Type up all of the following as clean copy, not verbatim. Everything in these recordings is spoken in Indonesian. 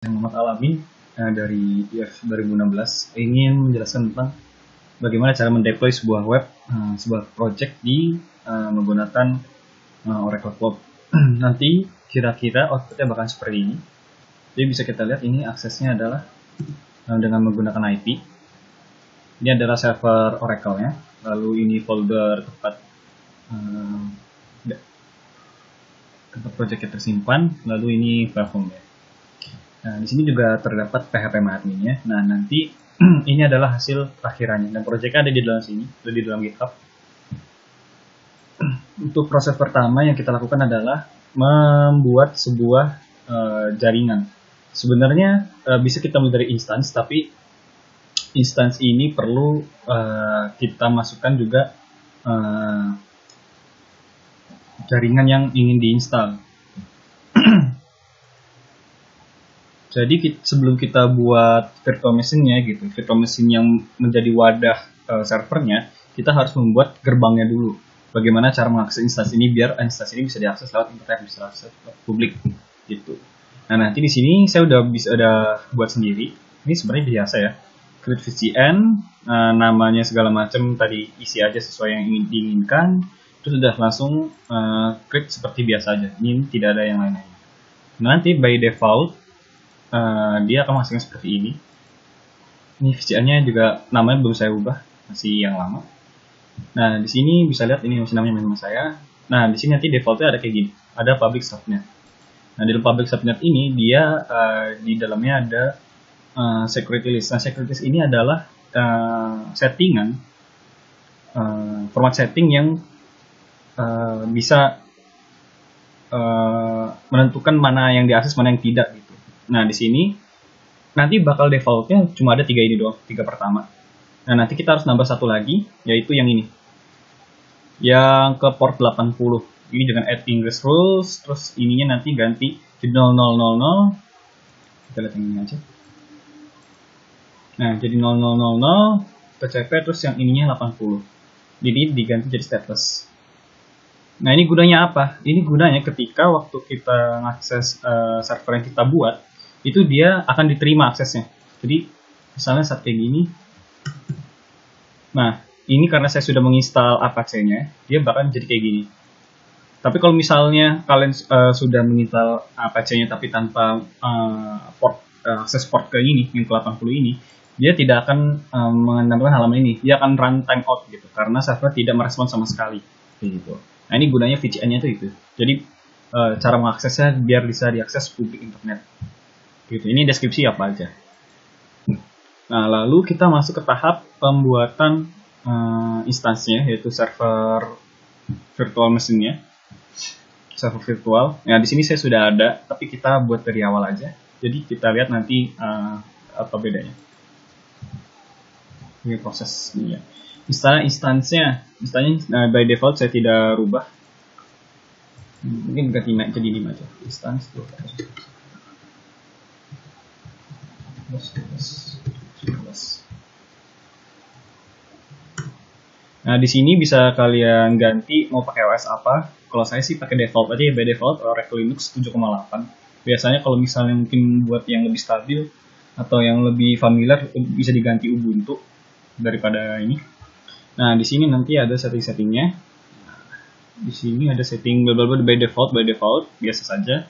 Muhammad Alamin dari IF 2016 ingin menjelaskan tentang bagaimana cara mendeploy sebuah web, sebuah project di menggunakan Oracle Cloud. Nanti kira-kira outputnya bakal seperti ini. Jadi bisa kita lihat ini aksesnya adalah dengan menggunakan IP. Ini adalah server Oracle-nya. Lalu ini folder tempat projectnya tersimpan. Lalu ini platformnya. Nah, di sini juga terdapat PHP adminnya. Nah, nanti ini adalah hasil akhirannya dan proyeknya ada di dalam sini, ada di dalam GitHub. Untuk proses pertama yang kita lakukan adalah membuat sebuah jaringan. Sebenarnya bisa kita mulai dari instance, tapi instance ini perlu kita masukkan juga jaringan yang ingin diinstal. Jadi sebelum kita buat virtual machine-nya gitu, virtual machine yang menjadi wadah servernya, kita harus membuat gerbangnya dulu. Bagaimana cara mengakses instansi ini biar instansi ini bisa diakses lewat internet, bisa diakses publik gitu. Nah, nanti di sini saya udah buat sendiri. Ini sebenarnya biasa ya. Create VCN, namanya segala macam tadi isi aja sesuai yang ingin diinginkan. Terus sudah langsung create seperti biasa aja. Ini tidak ada yang lain-lain. Nanti by default dia akan menghasilkan seperti ini. Ini VCN-nya juga namanya belum saya ubah, masih yang lama. Nah, di sini bisa lihat ini masih namanya nama saya. Nah, di sini nanti defaultnya ada kayak gini, ada public subnet. Nah, di dalam public subnet ini dia di dalamnya ada security list. Nah, security list ini adalah settingan format setting yang bisa menentukan mana yang diakses, mana yang tidak gitu. Nah, di sini nanti bakal defaultnya cuma ada 3 ini doang, 3 pertama. Nah, nanti kita harus nambah satu lagi, yaitu yang ini. Yang ke port 80. Ini dengan add ingress rules, terus ininya nanti ganti jadi 0000. Kita lihat yang ini aja. Nah, jadi 0000 TCP, terus yang ininya 80. Jadi diganti jadi stateless. Nah, ini gunanya apa? Ini gunanya ketika waktu kita mengakses server yang kita buat, itu dia akan diterima aksesnya. Jadi misalnya saat kayak gini, nah ini karena saya sudah menginstal Apache-nya, dia bahkan jadi kayak gini. Tapi kalau misalnya kalian sudah menginstal Apache-nya tapi tanpa akses port ke ini, yang ke 80 ini, dia tidak akan menampilkan halaman ini. Dia akan run timeout gitu, karena server tidak merespon sama sekali. Gitu. Nah, ini gunanya VCN-nya itu. Jadi cara mengaksesnya biar bisa diakses publik internet. Gitu. Ini deskripsi apa aja. Nah, lalu kita masuk ke tahap pembuatan instansinya, yaitu server virtual machine-nya. Server virtual. Nah, di sini saya sudah ada, tapi kita buat dari awal aja. Jadi kita lihat nanti apa bedanya. Ini prosesnya. Misalnya instansinya by default saya tidak rubah. Mungkin ganti jadi 5 aja. Instance Nah, di sini bisa kalian ganti mau pakai OS apa. Kalau saya sih pakai default aja ya, by default Oracle Linux 7,8. Biasanya kalau misalnya mungkin buat yang lebih stabil atau yang lebih familiar bisa diganti Ubuntu daripada ini. Nah, di sini nanti ada setting-settingnya. Di sini ada setting by default biasa saja.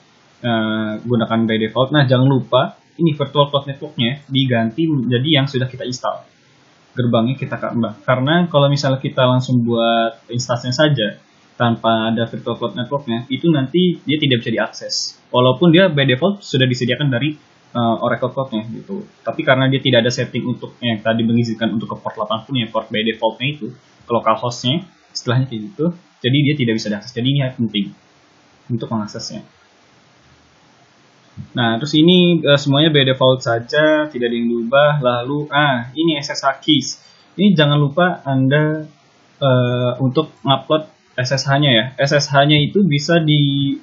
Gunakan by default. Nah, jangan lupa ini virtual cloud networknya diganti menjadi yang sudah kita install. Gerbangnya kita tambah. Karena kalau misalnya kita langsung buat instansinya saja tanpa ada virtual cloud networknya, itu nanti dia tidak bisa diakses. Walaupun dia by default sudah disediakan dari Oracle Cloud-nya gitu. Tapi karena dia tidak ada setting untuk yang tadi mengizinkan untuk ke port 80 ya, port by default-nya itu, ke localhost-nya, setelahnya kayak gitu, jadi dia tidak bisa diakses. Jadi ini penting untuk mengaksesnya. Nah, terus ini semuanya by default saja, tidak ada yang diubah. Lalu, ini SSH keys. Ini jangan lupa Anda untuk ngupload SSH-nya ya. SSH-nya itu bisa di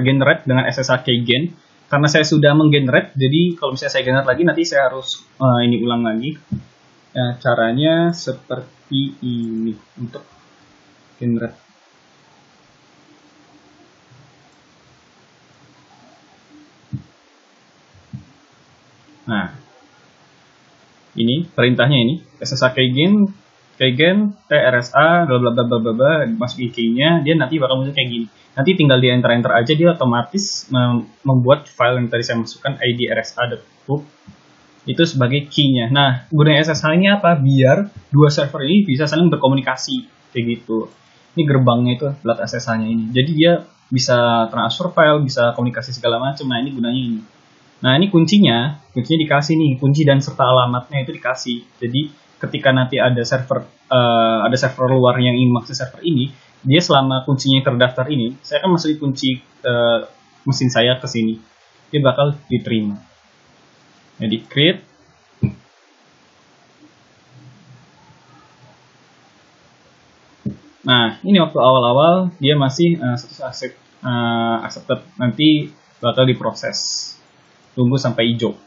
generate dengan SSH keygen. Karena saya sudah menggenerate, jadi kalau misalnya saya generate lagi, nanti saya harus ini ulang lagi. Caranya seperti ini untuk generate. Nah, ini perintahnya ini SSH keygen trsa bla bla bla bla bla bla, masukin key-nya, dia nanti bakal muncul kayak gini. Nanti tinggal di enter aja, dia otomatis membuat file yang tadi saya masukkan id rsa.pub itu sebagai key-nya. Nah, gunanya SSH ini apa? Biar dua server ini bisa saling berkomunikasi kayak gitu. Ini gerbangnya itu plat SSH-nya ini. Jadi dia bisa transfer file, bisa komunikasi segala macam. Nah, ini gunanya ini. Nah, ini kuncinya dikasih nih, kunci dan serta alamatnya itu dikasih. Jadi ketika nanti ada server luar yang ingin mengakses server ini, dia selama kuncinya terdaftar ini, saya akan masukin kunci mesin saya ke sini. Dia bakal diterima. Jadi create. Nah, ini waktu awal-awal dia masih status accepted, nanti bakal diproses. Tunggu sampai hijau.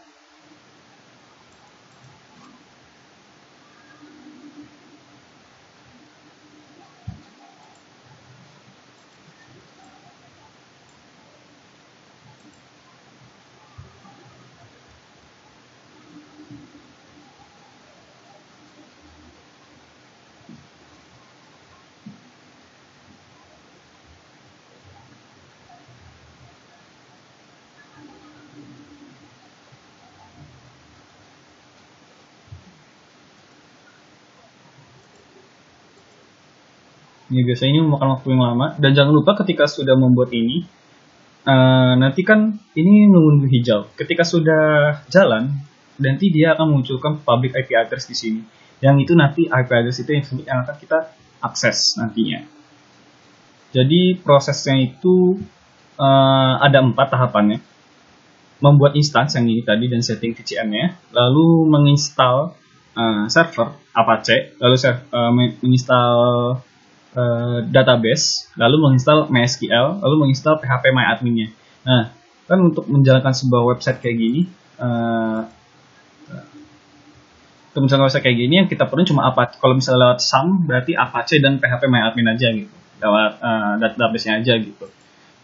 Ini biasanya memakan waktu yang lama, dan jangan lupa ketika sudah membuat ini, nanti kan ini menunggu hijau. Ketika sudah jalan, nanti dia akan munculkan public IP address di sini. Yang itu nanti IP address itu yang akan kita akses nantinya. Jadi prosesnya itu ada 4 tahapannya. Membuat instance yang ini tadi dan setting VCN-nya, lalu menginstal server Apache, lalu menginstal database, lalu menginstal MySQL, lalu menginstal PHP MyAdmin-nya. Nah, kan untuk menjalankan sebuah website kayak gini, yang kita perlu cuma Apache. Kalau misalnya lewat SAM, berarti Apache dan PHP MyAdmin aja gitu, lewat database-nya aja gitu.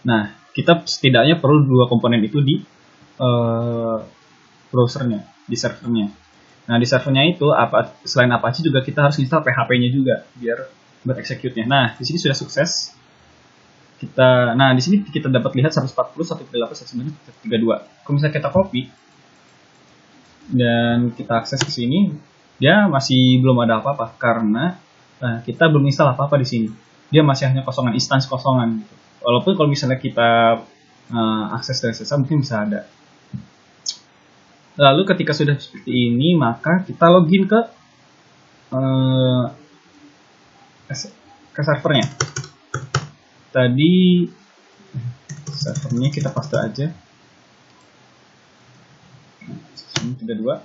Nah, kita setidaknya perlu 2 komponen itu di browsernya, di servernya. Nah, di servernya itu selain Apache juga kita harus install PHP-nya juga biar buat execute-nya. Nah, di sini sudah sukses. Di sini kita dapat lihat 140, 138, 132. Kalau misalnya kita copy dan kita akses ke sini, dia masih belum ada apa-apa karena kita belum install apa-apa di sini. Dia masih hanya kosongan, instance kosongan. Walaupun kalau misalnya kita akses dari SSH mungkin bisa ada. Lalu ketika sudah seperti ini, maka kita login ke servernya. Tadi servernya kita paste aja. Sini sudah 2.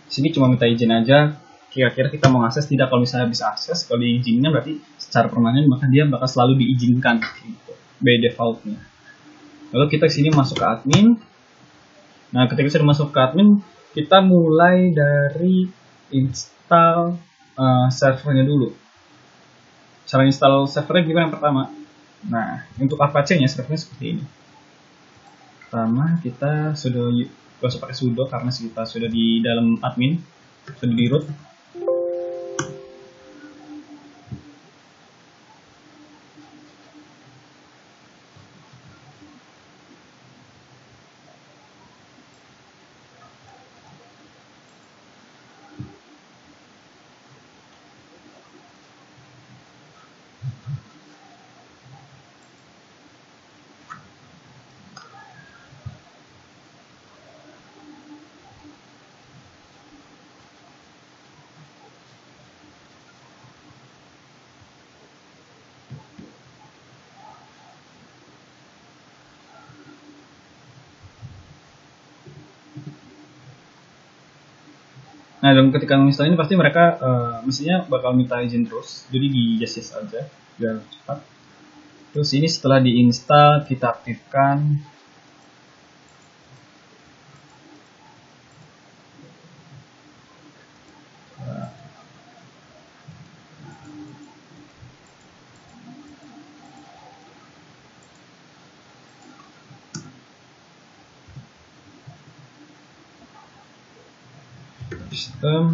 Sini cuma minta izin aja. Kira-kira kita mau akses tidak. Kalau misalnya bisa akses, kalau diizinkan berarti secara permanen maka dia bakal selalu diizinkan gitu, by defaultnya. Lalu kita sini masuk ke admin. Nah, ketika sudah masuk ke admin, kita mulai dari install servernya dulu. Cara install servernya gimana yang pertama? Nah, untuk Apache-nya servernya seperti ini. Pertama, kita sudah gak usah pakai sudo karena kita sudah di dalam admin, sudah di root. Nah, dan ketika menginstal ini pasti mereka mestinya bakal minta izin terus. Jadi di yes aja biar cepat. Terus ini setelah diinstal kita aktifkan sistem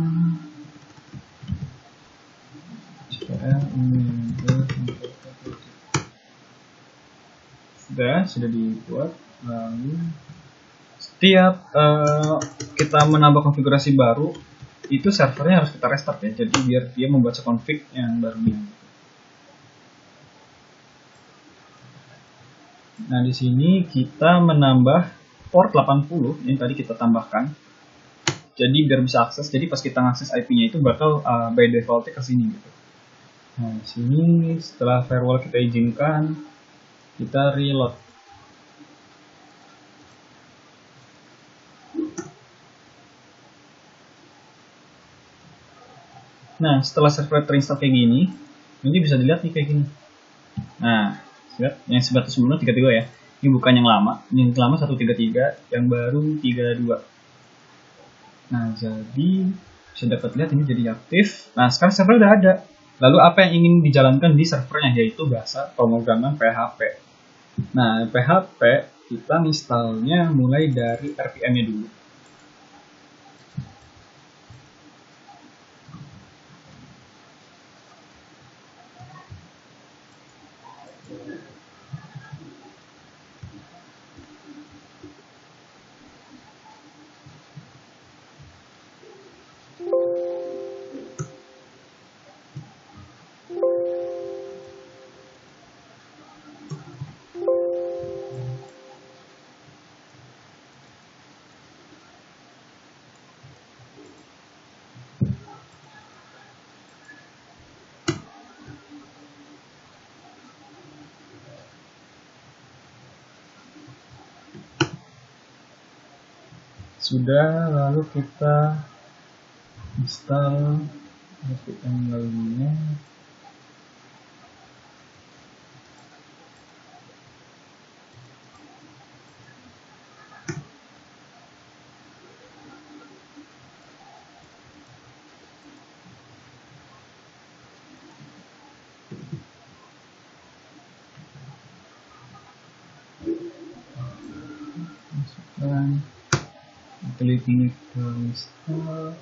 sudah dibuat. Lalu setiap kita menambah konfigurasi baru itu servernya harus kita restart ya, jadi biar dia membaca config yang barunya. Nah, di sini kita menambah port 80 yang tadi kita tambahkan. Jadi biar bisa akses, jadi pas kita ngakses IP-nya itu bakal by default ke sini gitu. Nah, di sini setelah firewall kita izinkan, kita reload. Nah, setelah server terinstall kayak gini, ini bisa dilihat nih kayak gini. Nah, lihat yang sebelumnya 32 ya. Ini bukan yang lama, yang lama 133, yang baru 32. Nah, jadi bisa dapat lihat ini jadi aktif. Nah, sekarang server udah ada. Lalu apa yang ingin dijalankan di servernya, yaitu bahasa pemrograman PHP. Nah, PHP kita installnya mulai dari RPM-nya dulu. Sudah, lalu kita install RPM lainnya. Masukkan utility install.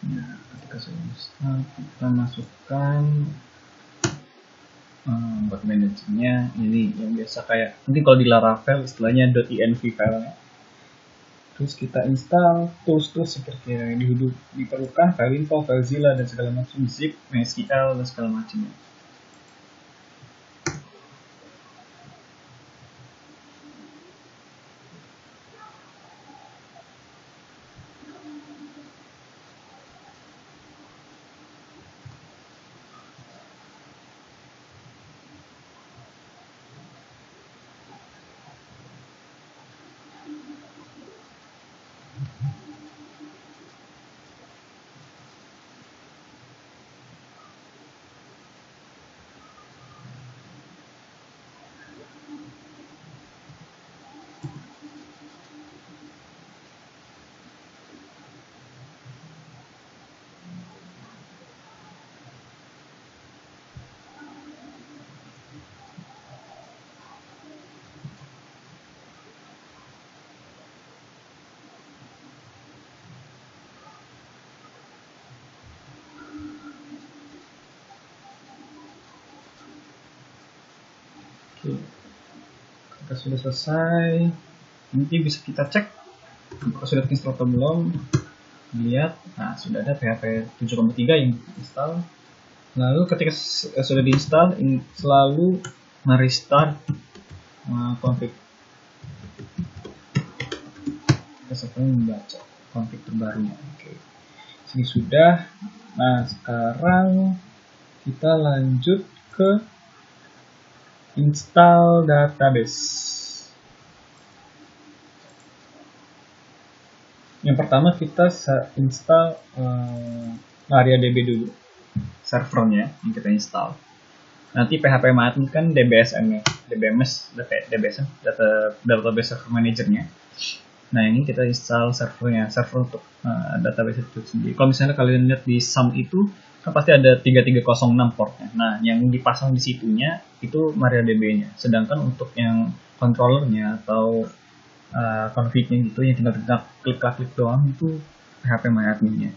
Nah, ketika sudah install, kita masukkan buat manajernya ini yang biasa kayak nanti kalau di Laravel istilahnya .env filenya. Terus kita install tools seperti yang diperlukan, file info, FileZilla dan segala macam, zip, MySQL dan segala macamnya. Kita sudah selesai, nanti bisa kita cek apakah sudah install atau belum. Lihat, nah sudah ada PHP 7.3 yang install. Lalu ketika sudah diinstal, selalu merestart config. Kita sekarang membaca config terbarunya. Oke, sini sudah. Nah, sekarang kita lanjut ke install database. Yang pertama kita install MariaDB dulu, servernya yang kita install. Nanti PHP-Maven kan DBSM-nya, DBMS, DBSM, Database Server Manager-nya. Nah ini kita install server untuk database itu sendiri. Kalau misalnya kalian lihat di SAM itu kan pasti ada 3306 portnya. Nah yang dipasang di situnya itu MariaDB-nya. Sedangkan untuk yang controllernya atau config-nya gitu yang tinggal klik doang itu PHP-MyAdmin-nya.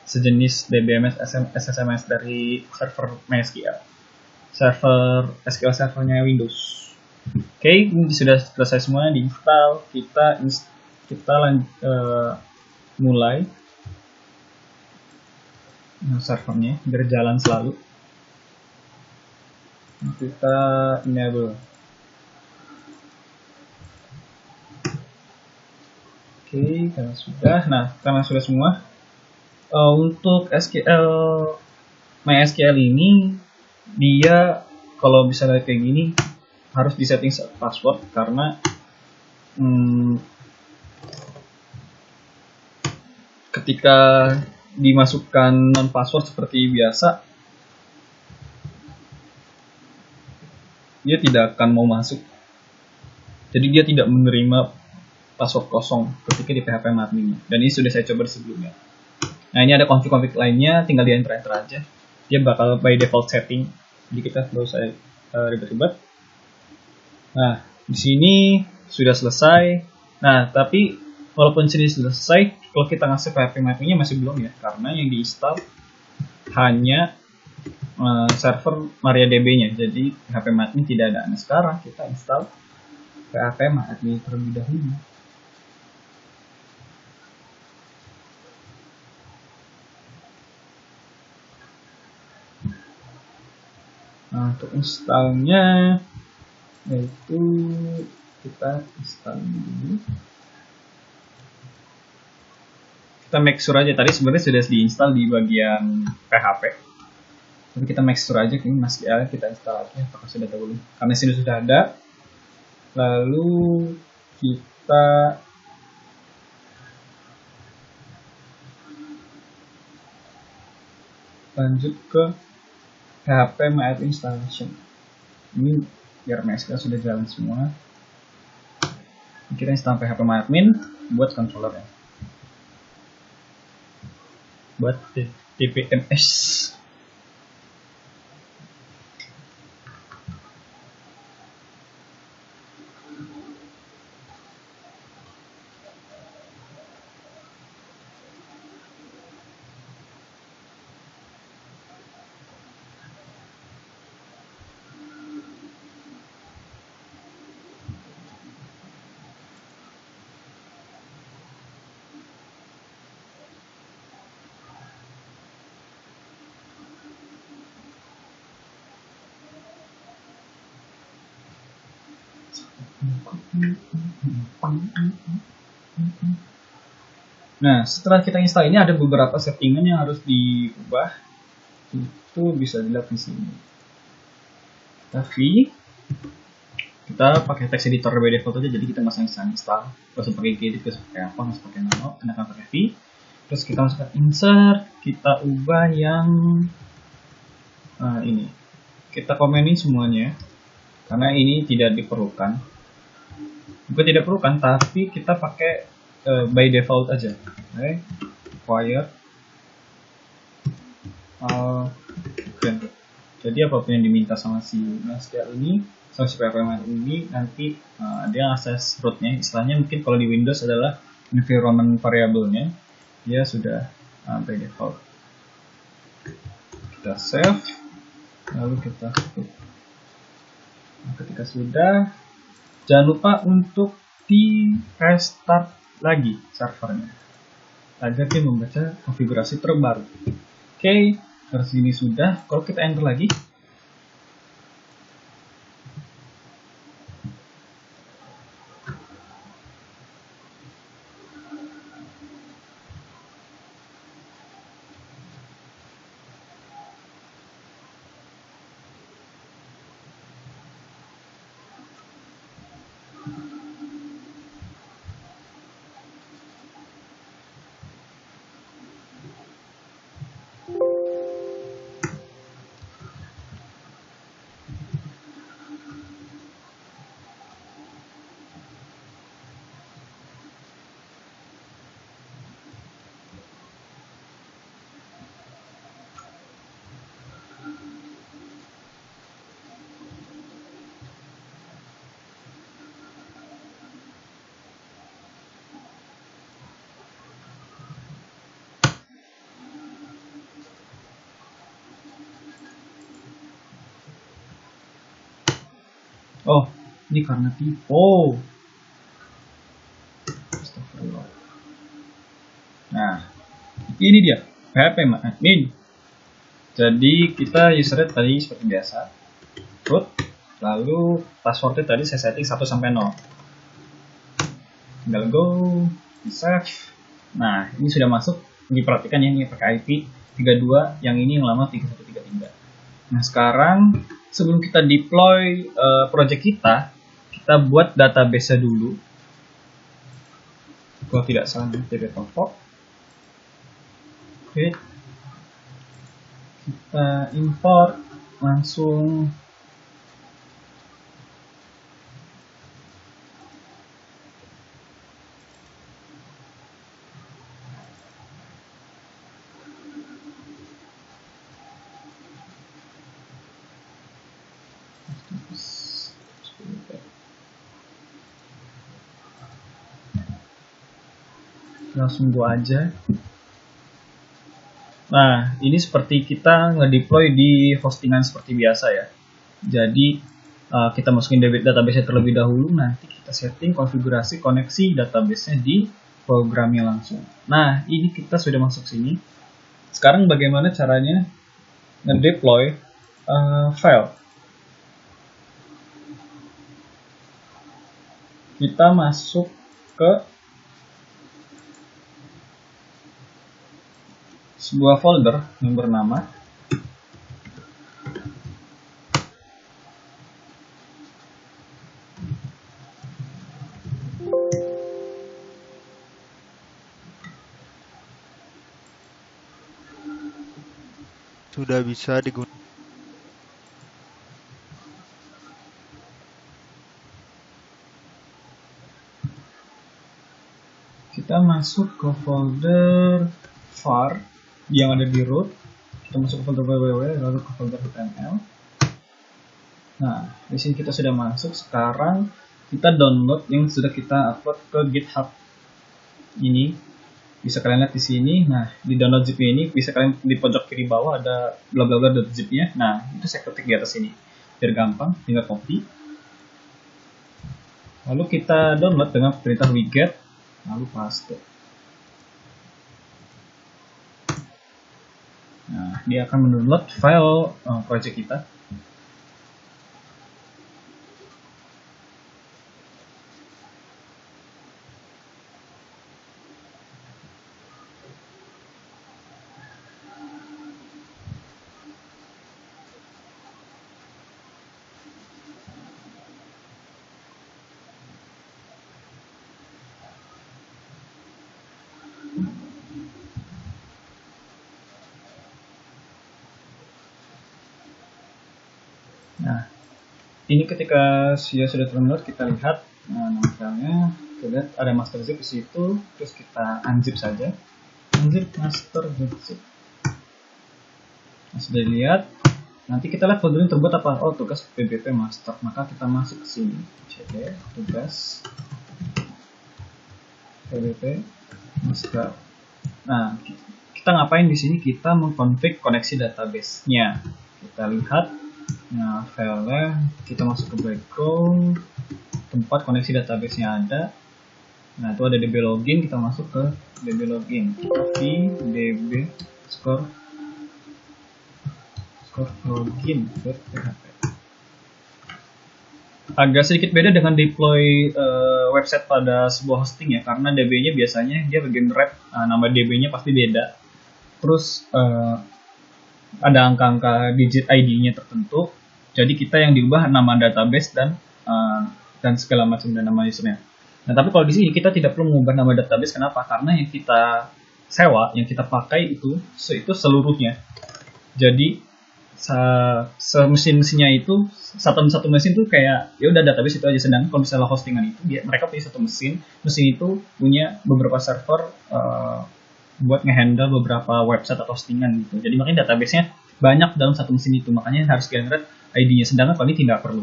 Sejenis DBMS SSMS dari server MySQL. Server SQL servernya Windows. Oke, ini sudah selesai semua diinstal. Kita mulai servernya berjalan selalu. Kita enable. Oke, karena sudah semua. Untuk MySQL ini dia kalau bisa kayak gini harus disetting password karena ketika dimasukkan non password seperti biasa dia tidak akan mau masuk, jadi dia tidak menerima password kosong ketika di PHP-MyAdmin, dan ini sudah saya coba sebelumnya. Nah ini ada config lainnya, tinggal di enter aja, dia bakal by default setting, jadi kita perlu saya ribet-ribet. Nah di sini sudah selesai. Nah tapi walaupun sini sudah selesai, kalau kita ngasih PHP-MyAdmin-nya masih belum ya, karena yang diinstal hanya server MariaDB-nya, jadi PHP-MyAdmin tidak ada. Nah sekarang kita install PHP-MyAdmin terlebih dahulu. Nah untuk installnya yaitu kita install dulu. Kita make sure aja, tadi sebenarnya sudah diinstal di bagian PHP. Tapi kita make sure aja ini MySQL kita install aja apakah sudah dahulu. Karena sini sudah ada. Lalu kita lanjut ke PHP-MyAdmin installation. Ini biar MySQL sudah jalan semua. Kita install PHP-MyAdmin buat controller ya. Buat DBMS. Nah, setelah kita install ini ada beberapa settingan yang harus diubah. Itu bisa dilihat di sini. Tapi kita pakai text editor by default aja, jadi kita masang install. Nggak usah pakai gedit, nggak usah pakai apa, nggak usah pakai nano, enakan pakai v. Terus kita masukkan insert, kita ubah yang ini. Kita komenin semuanya, karena ini tidak diperlukan. Bukan tidak perlukan, tapi kita pakai by default aja. Oke, required jadi apapun yang diminta sama si MySQL ini, sama si PHP-MyAdmin ini, nanti dia akses rootnya. Istilahnya mungkin kalau di Windows adalah environment variable-nya, dia sudah by default. Kita save, lalu kita tutup. Nah, ketika sudah, jangan lupa untuk di restart lagi servernya agar dia membaca konfigurasi terbaru. Oke, versi ini sudah. Kalau kita enter lagi, Oh, ini karena typo. Astagfirullah. Nah, ini dia PHP admin. Jadi kita user tadi seperti biasa, root, lalu passwordnya tadi saya setting 1 sampai 0. Tinggal go, save. Nah, ini sudah masuk. Diperhatikan ya, ini pakai IP 32, yang ini yang lama 3133. Nah, sekarang sebelum kita deploy project kita buat database-nya dulu. Kalau tidak salah, DB Topok. Oke. Kita import langsung gua aja. Nah, ini seperti kita ngedeploy di hostingan seperti biasa ya. Jadi kita masukin database terlebih dahulu, nanti kita setting konfigurasi koneksi database-nya di programnya langsung. Nah, ini kita sudah masuk sini. Sekarang bagaimana caranya ngedeploy file? Kita masuk ke sebuah folder yang bernama sudah bisa digunakan. Kita masuk ke folder var yang ada di root. Kita masuk ke folder www, lalu ke folder html. Nah, di sini kita sudah masuk. Sekarang kita download yang sudah kita upload ke GitHub. Ini bisa kalian lihat di sini. Nah, di download zip ini bisa kalian di pojok kiri bawah ada bla bla bla .zip-nya. Nah, itu saya ketik di atas ini biar gampang, tinggal copy. Lalu kita download dengan perintah wget, lalu paste. Nah, dia akan mendownload file project kita. Nah, ini ketika sudah download, kita lihat nama filenya, kita lihat ada master zip di situ, terus kita unzip saja, unzip master zip. Nah, sudah dilihat, nanti kita lihat folder ini terbuat apa? Oh, tugas pbp master, maka kita masuk ke sini, cd tugas pbp master. Nah, kita ngapain di sini? Kita mengkonfig koneksi database-nya. Kita lihat. Nah, filenya kita masuk ke background, tempat koneksi database-nya ada. Nah, itu ada db login, kita masuk ke db login. Kita db score login ke PHP. Agak sedikit beda dengan deploy website pada sebuah hosting ya, karena db-nya biasanya dia bagian wrap, nama db-nya pasti beda. Terus ada angka-angka digit ID-nya tertentu. Jadi kita yang diubah nama database dan segala macam dan nama usernya. Nah, tapi kalau di sini kita tidak perlu mengubah nama database. Kenapa? Karena yang kita sewa, yang kita pakai itu seluruhnya. Jadi mesin-mesinnya itu satu mesin itu kayak ya udah database itu aja. Sedangkan kalau misalnya hostingan itu mereka punya satu mesin itu punya beberapa server buat ngehandle beberapa website atau hostingan gitu. Jadi makanya database-nya banyak dalam satu mesin itu, makanya harus generate ID-nya. Sedangkan kalau ini tidak perlu.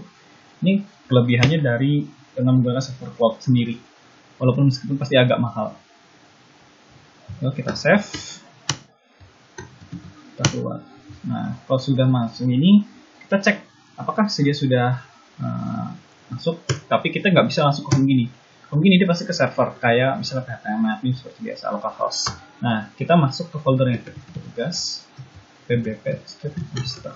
Ini kelebihannya dari dengan menggunakan server cloud sendiri. Walaupun meskipun pasti agak mahal. Lalu kita save. Kita keluar. Nah, kalau sudah masuk ini, kita cek apakah dia sudah masuk, tapi kita nggak bisa langsung ke home gini. Home gini dia pasti ke server, kayak misalnya phpMadmin seperti biasa localhost. Nah, kita masuk ke foldernya tugas pbp script master.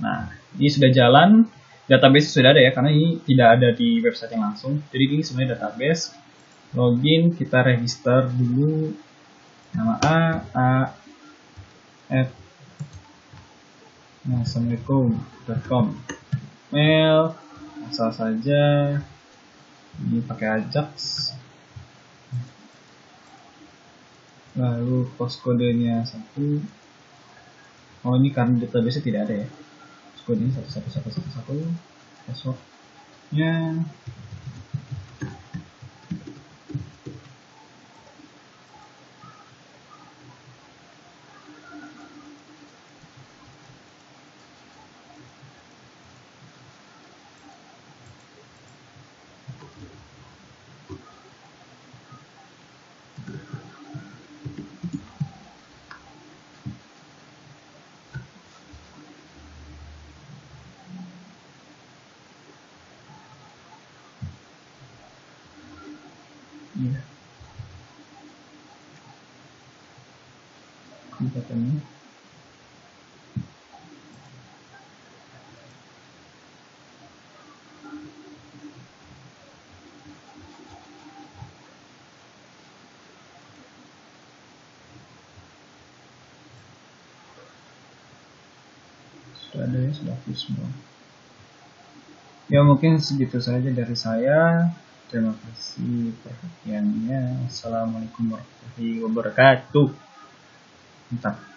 Nah, ini sudah jalan, database sudah ada ya, karena ini tidak ada di website yang langsung. Jadi ini sebenarnya database. Login, kita register dulu nama assalamualaikum.com, mail asal saja, ini pakai Ajax, lalu postcode-nya 1. Oh, ini karena database tidak ada ya, postcode-nya 11111, password-nya ya, katanya sudah ada ya, sudah full semua. Ya mungkin segitu saja dari saya. Terima kasih perhatiannya. Assalamualaikum warahmatullahi wabarakatuh. Mantap.